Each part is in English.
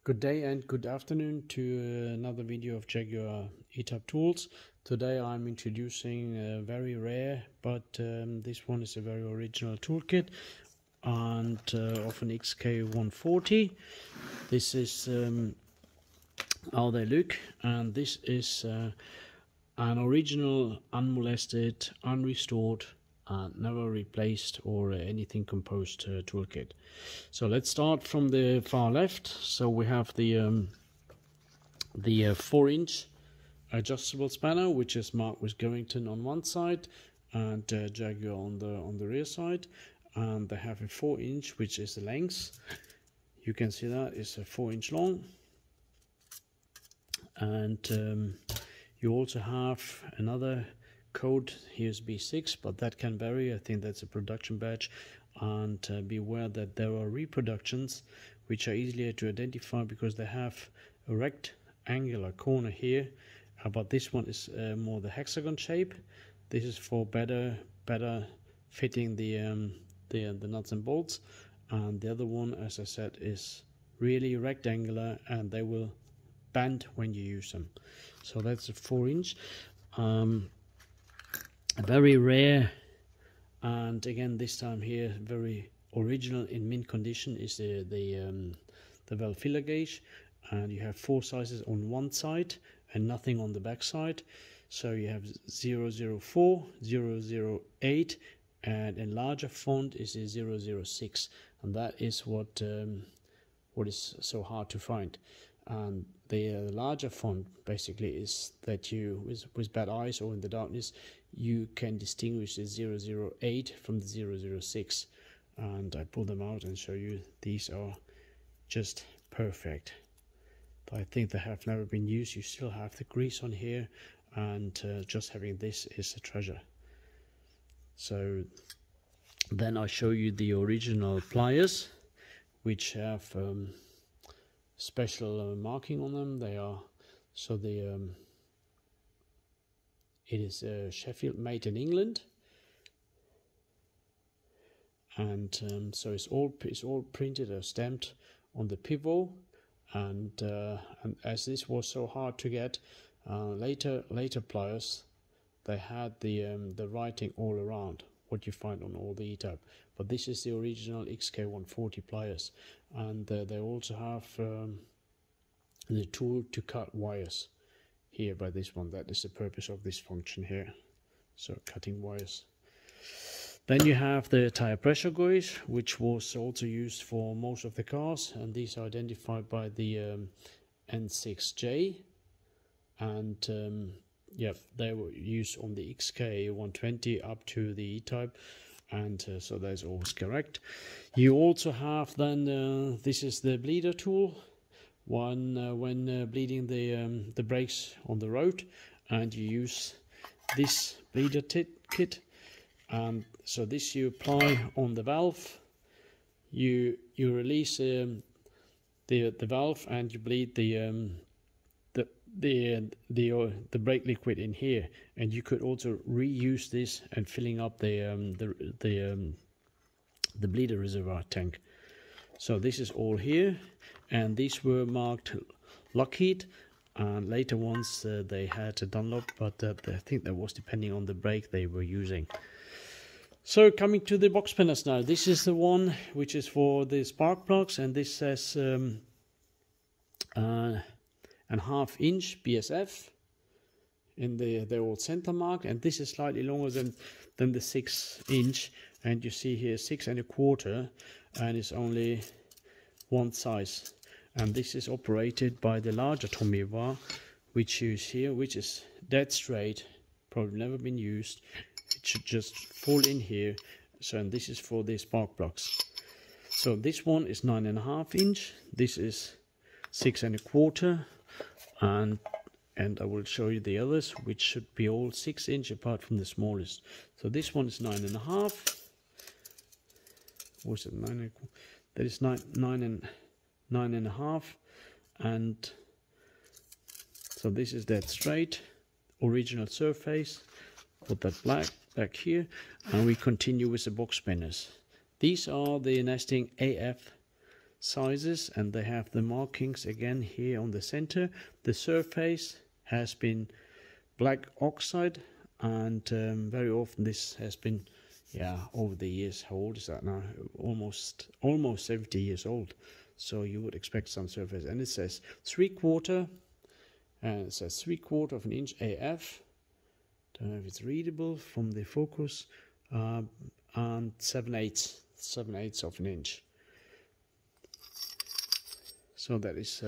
Good day and good afternoon to another video of Jaguar E-type tools. Today I'm introducing a very rare, but this one is a very original toolkit and of an XK140. This is how they look, and this is an original, unmolested, unrestored, never replaced or anything composed toolkit. So let's start from the far left. So we have the 4-inch adjustable spanner, which is marked with Garrington on one side and Jaguar on the rear side, and they have a 4-inch, which is the length. You can see that is a 4-inch long, and you also have another code. Here's B6, but that can vary. I think that's a production batch, and be aware that there are reproductions which are easier to identify because they have a rectangular corner here, but this one is more the hexagon shape. This is for better fitting the nuts and bolts, and the other one, as I said, is really rectangular and they will bend when you use them. So that's a 4-inch. Very rare, and again this time here very original in mint condition is the valve filler gauge, and you have 4 sizes on one side and nothing on the back side. So you have 004, 008, and in larger font is a 006, and that is what is so hard to find. And the larger font basically is that you with bad eyes or in the darkness you can distinguish the 008 from the 006, and I pull them out and show you. These are just perfect. I think they have never been used. You still have the grease on here, and just having this is a treasure. So then I show you the original pliers, which have special marking on them. They are so it is Sheffield, made in England, and so it's all printed or stamped on the pivot. And as this was so hard to get, later pliers, they had the writing all around, what you find on all the E-type. But this is the original XK140 pliers, and they also have the tool to cut wires here by this one. That is the purpose of this function here, so cutting wires. Then you have the tire pressure gauge, which was also used for most of the cars, and these are identified by the N6J, and yeah, they were used on the XK120 up to the E-type, and so that's always correct. You also have then this is the bleeder tool, when bleeding the brakes on the road, and you use this bleeder kit. And so this you apply on the valve, you release the valve, and you bleed the brake liquid in here, and you could also reuse this and filling up the bleeder reservoir tank. So this is all here, and these were marked Lockheed, and later ones they had a Dunlop, but I think that was depending on the brake they were using. So coming to the box spinners now, this is the one which is for the spark plugs, and this says and 1/2-inch BSF in the old center mark, and this is slightly longer than the 6-inch, and you see here 6 1/4, and it's only one size. And this is operated by the larger Tommy bar, which you see here, which is dead straight, probably never been used. It should just fall in here. So, and this is for the spark plugs. So this one is 9 1/2-inch. This is 6 1/4, and I will show you the others, which should be all 6-inch apart from the smallest. So this one is 9 1/2. Was it 9 1/4? That is 9 1/2, and so this is dead straight, original surface. Put that back here, and we continue with the box spinners. These are the nesting AF sizes, and they have the markings again here on the center. The surface has been black oxide, and very often this has been, yeah, over the years. How old is that now? Almost 70 years old. So you would expect some surface, and it says 3/4, and it says 3/4 of an inch AF. Don't know if it's readable from the focus, and 7/8 of an inch. So that is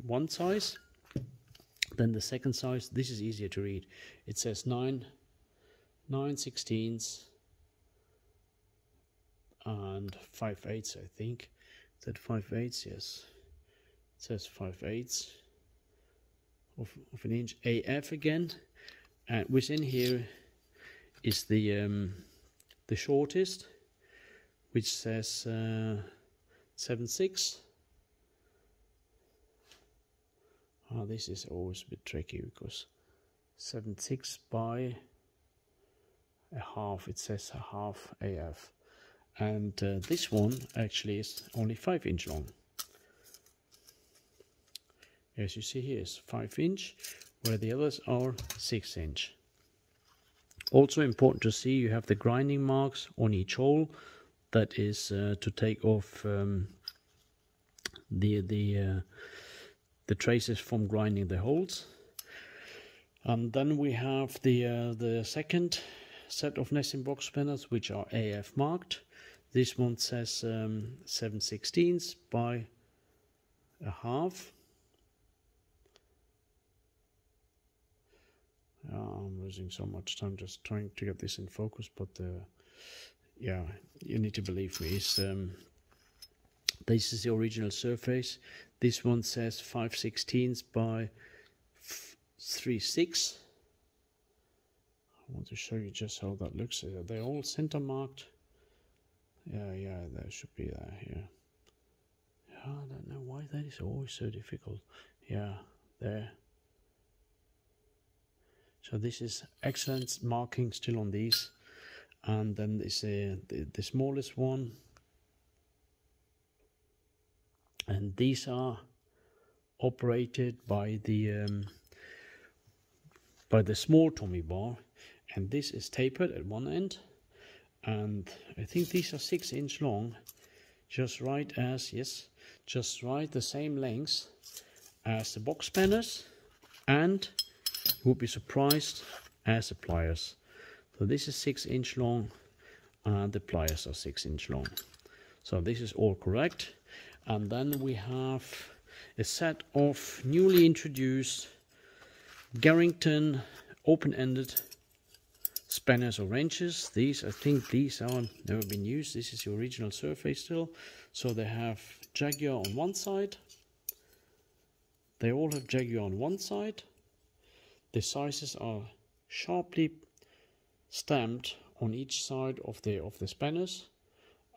one size. Then the second size, this is easier to read. It says 9/16 and 5/8, I think. Is that 5/8? Yes. It says 5/8 of an inch AF again. And within here is the shortest, which says 7/6. Oh, this is always a bit tricky because 7/6 by a half, it says a half AF. And this one actually is only 5 inch long. As you see here, it's 5 inch, where the others are 6 inch. Also important to see, you have the grinding marks on each hole. That is to take off the traces from grinding the holes. And then we have the second set of nesting box spanners, which are AF marked. This one says 7/16 by a half. I'm losing so much time just trying to get this in focus, but yeah, you need to believe me. This is the original surface. This one says 5/16 by 3/6. I want to show you just how that looks. They're all center marked. Yeah, there should be there here. I don't know why that is always so difficult. Yeah, there. So this is excellent marking still on these. And then this the smallest one. And these are operated by the small Tommy bar, and this is tapered at one end, and I think these are 6 inch long, just right the same length as the box spanners, and you would be surprised, as the pliers. So this is 6 inch long, and the pliers are 6 inch long. So this is all correct. And then we have a set of newly introduced Garrington open-ended spanners or wrenches. These, I think these are never been used. This is the original surface still. So they have Jaguar on one side. They all have Jaguar on one side. The sizes are sharply stamped on each side of the spanners.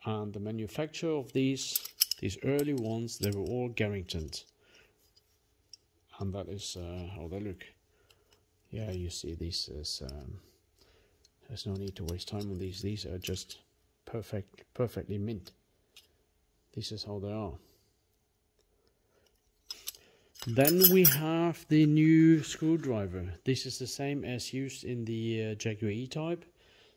And the manufacturer of these early ones, they were all Garringtons. And that is how they look. Yeah, you see, this is there's no need to waste time on these. These are just perfectly mint. This is how they are. Then we have the new screwdriver. This is the same as used in the Jaguar E-Type.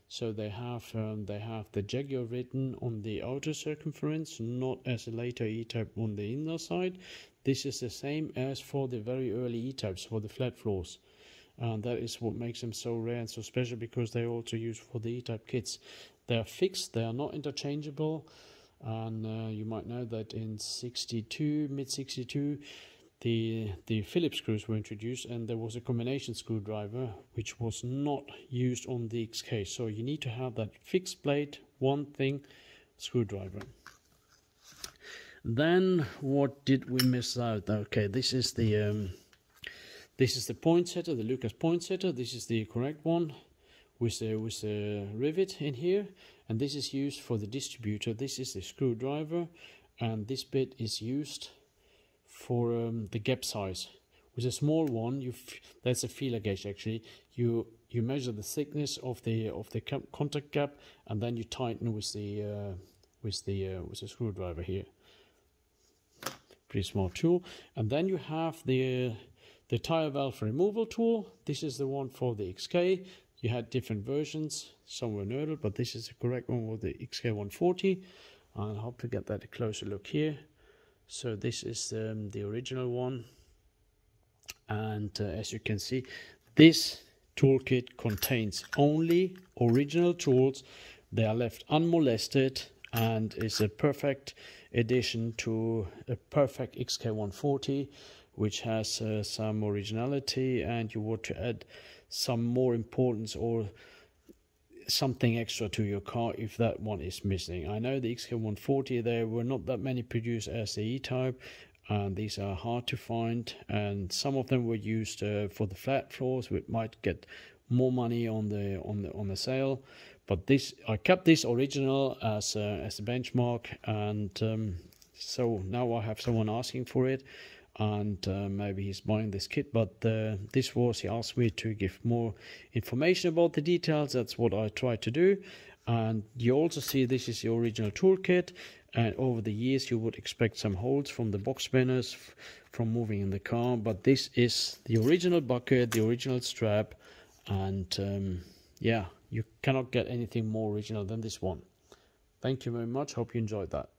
So they have the Jaguar written on the outer circumference, not as a later E-Type on the inner side. This is the same as for the very early E-Types, for the flat floors. And that is what makes them so rare and so special, because they're also used for the E-Type kits. They are fixed, they are not interchangeable. And you might know that in mid-62, the Phillips screws were introduced, and there was a combination screwdriver which was not used on the XK. So you need to have that fixed blade, one thing, screwdriver. Then what did we miss out? Okay, this is the point setter, the Lucas point setter. This is the correct one with the rivet in here, and this is used for the distributor. This is the screwdriver, and this bit is used for the gap size. With a small one, that's a feeler gauge actually. You measure the thickness of the contact gap, and then you tighten with the screwdriver here. pretty small tool. And then you have the tire valve removal tool. This is the one for the XK. You had different versions, some were nerded, but this is the correct one with the XK 140. I'll hope to get that a closer look here. So this is the original one, and as you can see, this toolkit contains only original tools. They are left unmolested and is a perfect addition to a perfect XK 140, which has some originality, and you want to add some more importance or something extra to your car if that one is missing. I know the XK 140, there were not that many produced as the E-Type, and these are hard to find, and some of them were used for the flat floors, which might get more money on the sale. But this, I kept this original as a benchmark, and so now I have someone asking for it, and maybe he's buying this kit. But this was, he asked me to give more information about the details. That's what I tried to do. And you also see this is the original toolkit, and over the years you would expect some holes from the box spinners from moving in the car, but this is the original bucket, the original strap, and yeah, you cannot get anything more original than this one. Thank you very much, hope you enjoyed that.